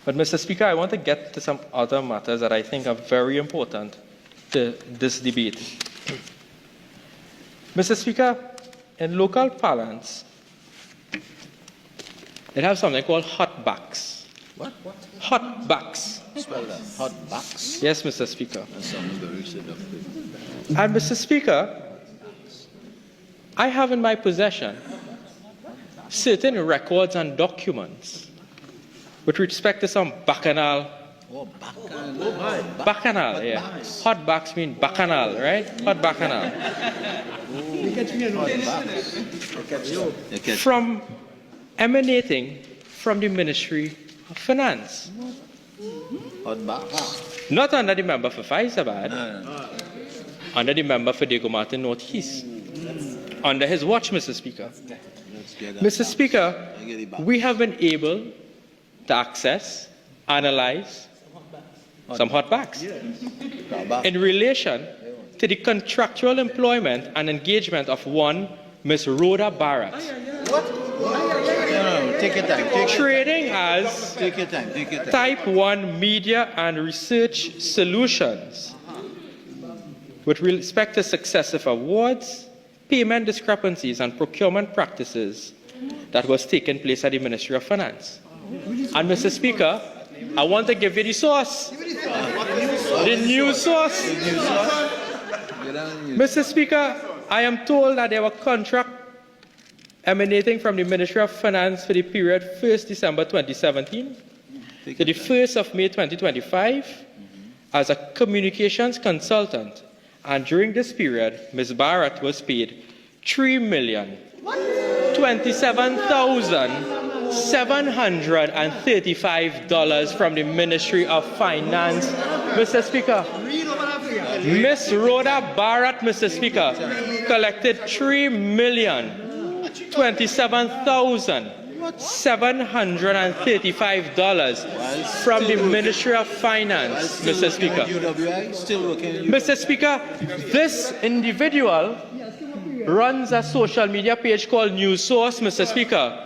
But, Mr. Speaker, I want to get to some other matters that I think are very important to this debate. Mr. Speaker, in local parlance, it has something called hotbacks. What? Hotbacks. Spell that. Hotbacks? Yes, Mr. Speaker. That sounds very seductive. And, Mr. Speaker, I have in my possession certain records and documents with respect to some bacchanal. Oh, bacchanal. Bacchanal, yeah. Hotbacks mean bacchanal, right? Hot bacchanal. From emanating from the Ministry of Finance. Hotbacks. Not under the member for Faisabad, No. under the member for Diego Martin Northeast. Under his watch, Mr. Speaker. Mr. Speaker, we have been able to access, analyze some hotbacks in relation to the contractual employment and engagement of one Ms. Rhoda Bharath. No, take your time. Trading as Take your time. Type 1 Media and Research Solutions with respect to successive awards, payment discrepancies, and procurement practices that was taking place at the Ministry of Finance. And, Mr. Speaker, I want to give you the source. The news source. Mr. Speaker, I am told that there were contracts emanating from the Ministry of Finance for the period 1st December 2017 to the 1st of May 2025 as a communications consultant. And during this period, Ms. Bharath was paid $3,027,735 from the Ministry of Finance. Mr. Speaker, Ms. Rhoda Bharath, Mr. Speaker, collected $3,027,735 from the Ministry of Finance, Mr. Speaker. Mr. Speaker, this individual runs a social media page called News Source, Mr. Speaker.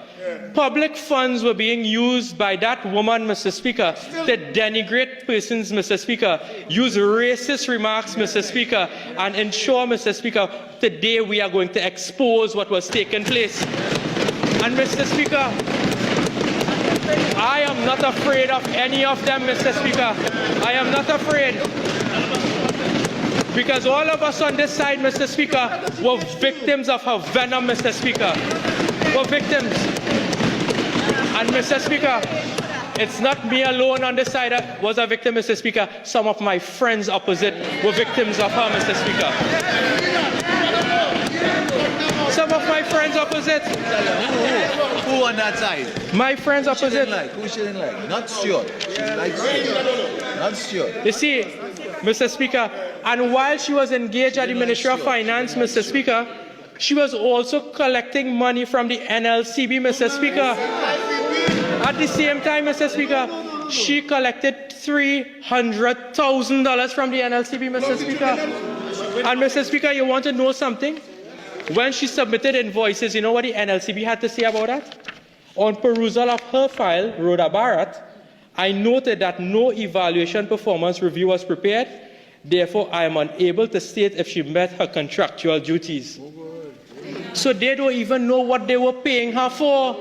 Public funds were being used by that woman, Mr. Speaker, to denigrate persons, Mr. Speaker, use racist remarks, Mr. Speaker, and ensure, Mr. Speaker, today we are going to expose what was taking place. And, Mr. Speaker, I am not afraid of any of them, Mr. Speaker. I am not afraid. Because all of us on this side, Mr. Speaker, were victims of her venom, Mr. Speaker. Were victims. And, Mr. Speaker, it's not me alone on this side that was a victim, Mr. Speaker. Some of my friends opposite were victims of her, Mr. Speaker. Some of my friends opposite. Who on that side? My friends opposite. Who she didn't like? Not Stuart. She likes Stuart. Not Stuart. You see, Mr. Speaker, and while she was engaged at the Ministry of Finance, Mr. Speaker, she was also collecting money from the NLCB, Mr. Speaker. At the same time, Mr. Speaker, she collected $300,000 from the NLCB, Mr. Speaker. And, Mr. Speaker, you want to know something? When she submitted invoices, you know what the NLCB had to say about that? On perusal of her file, Rhoda Bharath, I noted that no evaluation performance review was prepared. Therefore, I am unable to state if she met her contractual duties. So they don't even know what they were paying her for.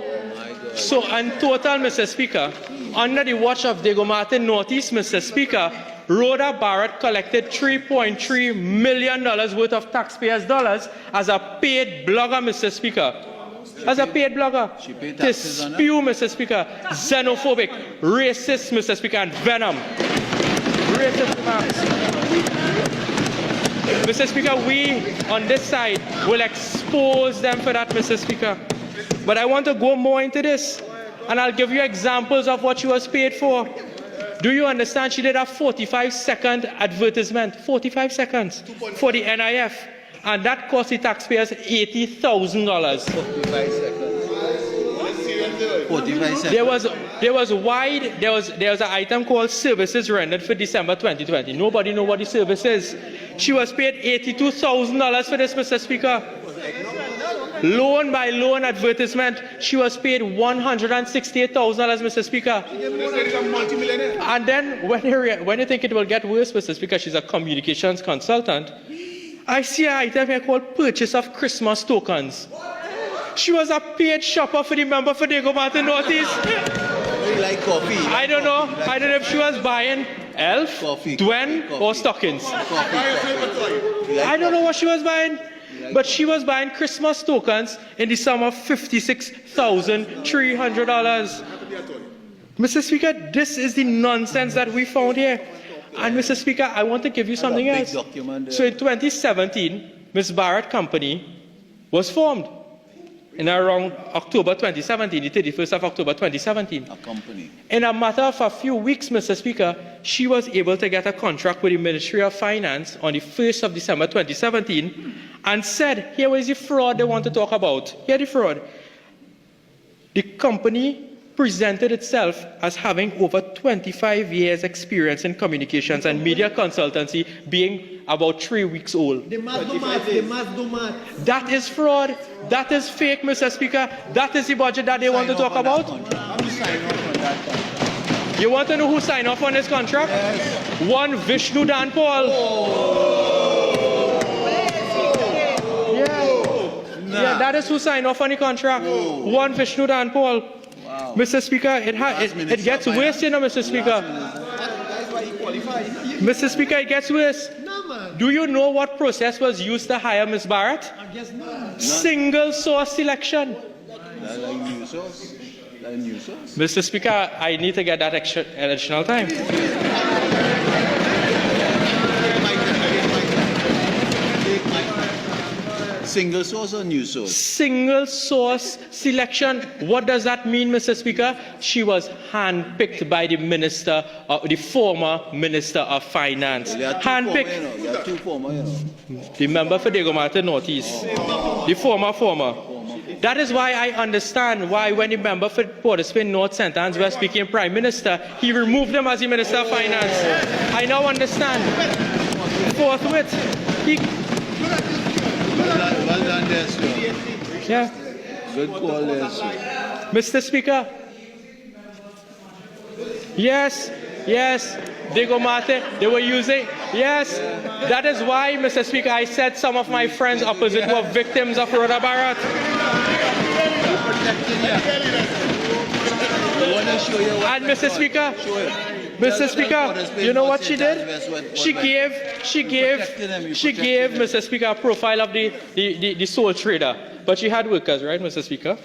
So in total, Mr. Speaker, under the watch of Diego Martin Northeast, Mr. Speaker, Rhoda Bharath collected $3.3 million worth of taxpayers' dollars as a paid blogger, Mr. Speaker. As a paid blogger to spew, Mr. Speaker, xenophobic, racist, Mr. Speaker, and venom. Racist remarks. Mr. Speaker, we on this side will expose them for that, Mr. Speaker. But I want to go more into this, and I'll give you examples of what she was paid for. Do you understand? She did a 45-second advertisement, 45 seconds, for the NIF, and that cost the taxpayers $80,000. 45 seconds. 45 seconds. There was an item called services rendered for December 2020. Nobody know what the service is. She was paid $82,000 for this, Mr. Speaker. Loan by loan advertisement. She was paid $168,000, Mr. Speaker. And then when you think it will get worse, Mr. Speaker, she's a communications consultant. I see an item here called purchase of Christmas tokens. She was a paid shopper for the member for Diego Martin Northeast. You like coffee? I don't know. I don't know if she was buying Elf, Dwen, or stockings. I don't know what she was buying. But she was buying Christmas tokens in the sum of $56,300. Mr. Speaker, this is the nonsense that we found here. And Mr. Speaker, I want to give you something else. So in 2017, Ms. Bharath Company was formed. In around October 2017, the 31st of October 2017. A company. In a matter of a few weeks, Mr. Speaker, she was able to get a contract with the Ministry of Finance on the 1st of December 2017 and said, here was the fraud they want to talk about. Here the fraud. The company presented itself as having over 25 years experience in communications and media consultancy, being about 3 weeks old. They must do math. They must do math. That is fraud. That is fake, Mr. Speaker. That is the budget that they want to talk about. You want to know who signed off on this contract? Yes. One Vishnu Dan Paul. Yeah, that is who signed off on the contract. One Vishnu Dan Paul. Wow. Mr. Speaker, it gets worse, you know, Mr. Speaker. Mr. Speaker, it gets worse. No, man. Do you know what process was used to hire Ms. Bharath? I guess not. Single source selection. That's like new source. That's new source. Mr. Speaker, I need to get that extra additional time. Single source or new source? Single source selection. What does that mean, Mr. Speaker? She was handpicked by the minister, the former Minister of Finance. Handpicked. There are two former, you know. The member for Diego Martin Northeast. The former. That is why I understand why when the member for Port of Spain North St. Anne's were speaking Prime Minister, he removed them as the Minister of Finance. I now understand. Forthwith. Well done there, sir. Yeah. Good call there, sir. Mr. Speaker. Yes. Diego Martin, they were using. Yes. That is why, Mr. Speaker, I said some of my friends opposite were victims of Rhoda Bharath. And Mr. Speaker, you know what she did? She gave Mr. Speaker a profile of the sole trader. But she had workers, right, Mr. Speaker?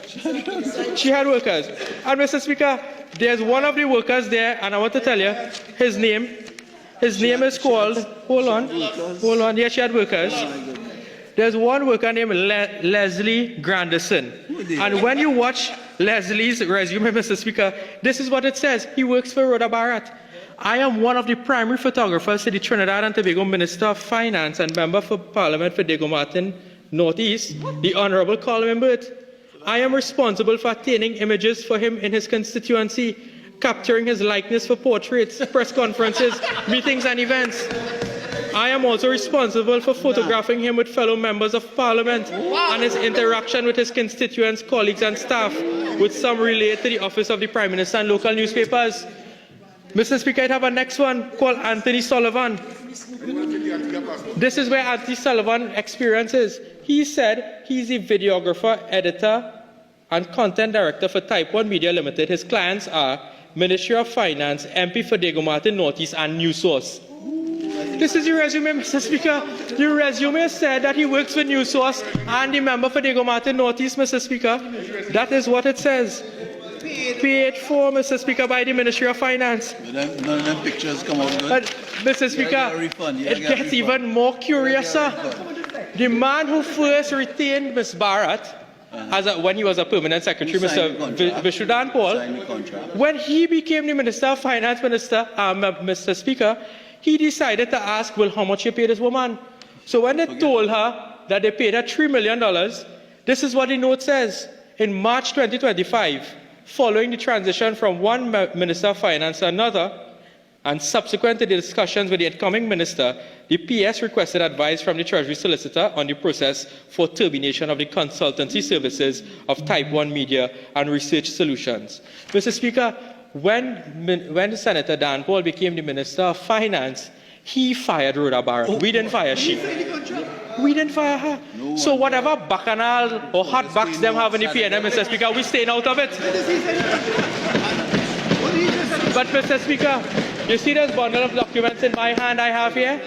She had workers. And Mr. Speaker, there's one of the workers there, and I want to tell you, his name is called, hold on. Yeah, she had workers. There's one worker named Leslie Grandison. And when you watch Leslie's resume, Mr. Speaker, this is what it says. He works for Rhoda Bharath. I am one of the primary photographers to the Trinidad and Tobago Minister of Finance and Member for Parliament for Diego Martin Northeast, the Honorable Colin Burt. I am responsible for obtaining images for him in his constituency, capturing his likeness for portraits, press conferences, meetings and events. I am also responsible for photographing him with fellow members of Parliament and his interaction with his constituents, colleagues and staff, with some related to the office of the Prime Minister and local newspapers. Mr. Speaker, I have a next one called Anthony Sullivan. This is where Anthony Sullivan experience is. He said he's a videographer, editor, and content director for Type 1 Media Limited. His clients are Ministry of Finance, MP for Diego Martin Northeast, and News Source. This is your resume, Mr. Speaker. Your resume said that he works for News Source and the member for Diego Martin Northeast, Mr. Speaker. That is what it says. Paid for, Mr. Speaker, by the Ministry of Finance. None of them pictures come out good. But, Mr. Speaker, it gets even more curious, sir. The man who first retained Ms. Bharath, when he was a permanent secretary, Mr. Vishnu Dan Paul, when he became the Minister of Finance, Mr. Speaker, he decided to ask, well, how much you pay this woman? So when they told her that they paid her $3 million, this is what the note says. In March 2025, following the transition from one Minister of Finance to another, And subsequent to the discussions with the incoming minister, the PS requested advice from the Treasury Solicitor on the process for termination of the consultancy services of Type 1 Media and Research Solutions. Mr. Speaker, when Senator Dan Paul became the Minister of Finance, he fired Rhoda Bharath. We didn't fire she. We didn't fire her. No, so whatever bacchanal or hot bucks them have in the PNM, Mr. Speaker, we're staying out of it. But Mr. Speaker, you see this bundle of documents in my hand I have here?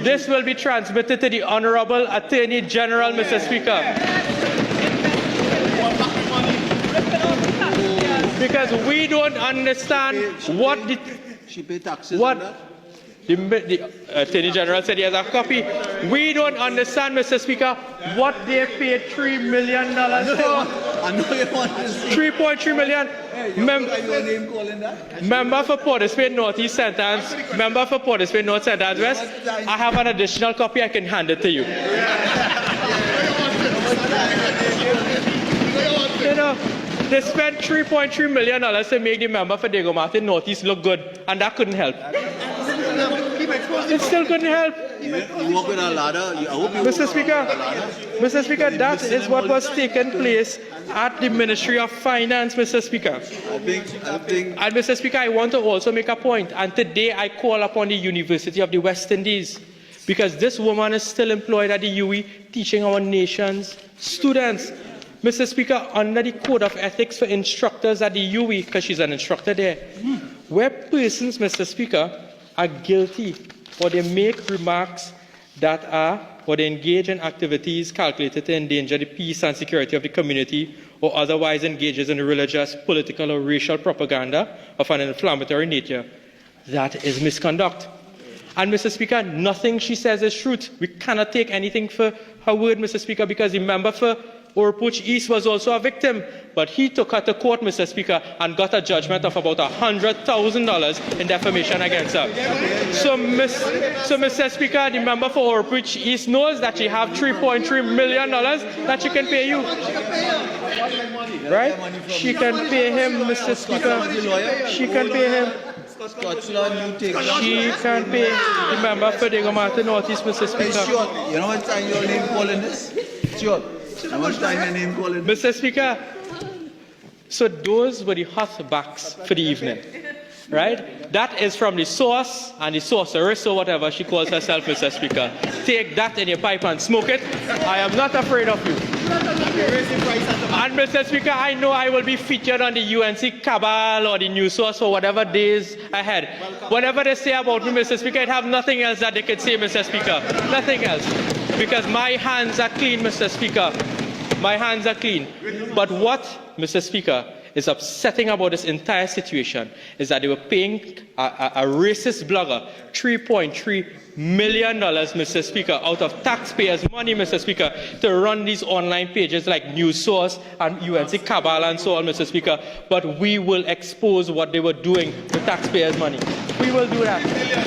This will be transmitted to the Honorable Attorney General, Mr. Speaker. Because we don't understand what the... She paid taxes on that? The Attorney General said he has a copy. We don't understand, Mr. Speaker, what they paid $3 million for. I know you want to see. 3.3 million. Your name calling that? Member for Port of Spain North East Sentence. Member for Port of Spain North Sentence West. I have an additional copy. I can hand it to you. You know, they spent $3.3 million to make the member for Diego Martin North East look good, and that couldn't help. It still couldn't help. You work with a ladder. Mr. Speaker, that is what was taking place at the Ministry of Finance, Mr. Speaker. I think. And Mr. Speaker, I want to also make a point, and today I call upon the University of the West Indies, because this woman is still employed at the UE teaching our nation's students. Mr. Speaker, under the Code of Ethics for instructors at the UE, because she's an instructor there, where persons, Mr. Speaker, are guilty or they make remarks that are or they engage in activities calculated to endanger the peace and security of the community or otherwise engages in religious, political or racial propaganda of an inflammatory nature, that is misconduct. And Mr. Speaker, nothing she says is truth. We cannot take anything for her word, Mr. Speaker, because the member for Orpuch East was also a victim, but he took her to court, Mr. Speaker, and got a judgment of about $100,000 in defamation against her. So, Mr. Speaker, the member for Orpuch East knows that she have $3.3 million that she can pay you. Right? She can pay him, Mr. Speaker. She can pay him. She can pay the member for Diego Martin North East, Mr. Speaker. You know what time your name calling this? Sure. How much time your name calling? Mr. Speaker, so those were the hot backs for the evening, right? That is from the source and the sorceress or whatever she calls herself, Mr. Speaker. Take that in your pipe and smoke it. I am not afraid of you. And Mr. Speaker, I know I will be featured on the UNC Cabal or the News Source for whatever days ahead. Whatever they say about me, Mr. Speaker, I have nothing else that they could say, Mr. Speaker. Nothing else. Because my hands are clean, Mr. Speaker. My hands are clean. But what, Mr. Speaker, is upsetting about this entire situation is that they were paying a racist blogger $3.3 million, Mr. Speaker, out of taxpayers' money, Mr. Speaker, to run these online pages like News Source and UNC Cabal and so on, Mr. Speaker. But we will expose what they were doing with taxpayers' money. We will do that.